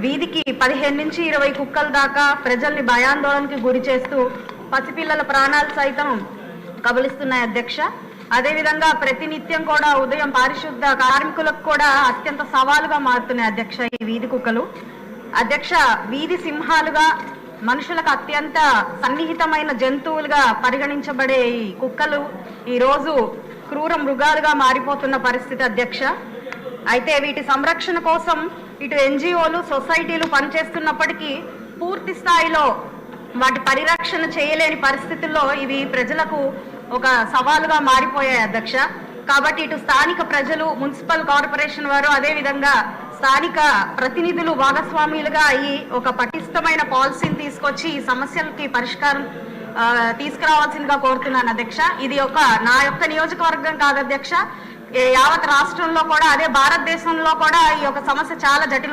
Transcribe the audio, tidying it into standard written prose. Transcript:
వీధికి 15 నుంచి 20 కుక్కల దాకా ప్రజల్ని భయాందోళనకి గురి చేస్తూ పసిపిల్లల ప్రాణాలు సైతం కబలిస్తున్నాయి అధ్యక్ష. అదేవిధంగా ప్రతినిత్యం కూడా ఉదయం పారిశుద్ధ కార్మికులకు కూడా అత్యంత సవాలుగా మారుతున్నాయి అధ్యక్ష ఈ వీధి కుక్కలు. అధ్యక్ష, వీధి సింహాలుగా మనుషులకు అత్యంత సన్నిహితమైన జంతువులుగా పరిగణించబడే ఈ కుక్కలు ఈరోజు క్రూర మృగాలుగా మారిపోతున్న పరిస్థితి అధ్యక్ష. అయితే వీటి సంరక్షణ కోసం ఇటు ఎన్జిఓలు సొసైటీలు పనిచేస్తున్నప్పటికీ పూర్తి స్థాయిలో వాటి పరిరక్షణ చేయలేని పరిస్థితుల్లో ఇవి ప్రజలకు ఒక సవాలుగా మారిపోయాయి అధ్యక్ష. కాబట్టి ఇటు స్థానిక ప్రజలు, మున్సిపల్ కార్పొరేషన్ వారు, అదేవిధంగా స్థానిక ప్రతినిధులు భాగస్వాములుగా అయ్యి ఒక పటిష్టమైన పాలసీని తీసుకొచ్చి ఈ సమస్యలకి పరిష్కారం తీసుకురావాల్సిందిగా కోరుతున్నాను అధ్యక్ష. ఇది నా యొక్క నియోజకవర్గం కాదు అధ్యక్ష, యావత్ రాష్ట్రంలో కూడా, అదే భారతదేశంలో కూడా ఈ యొక్క సమస్య చాలా జటిల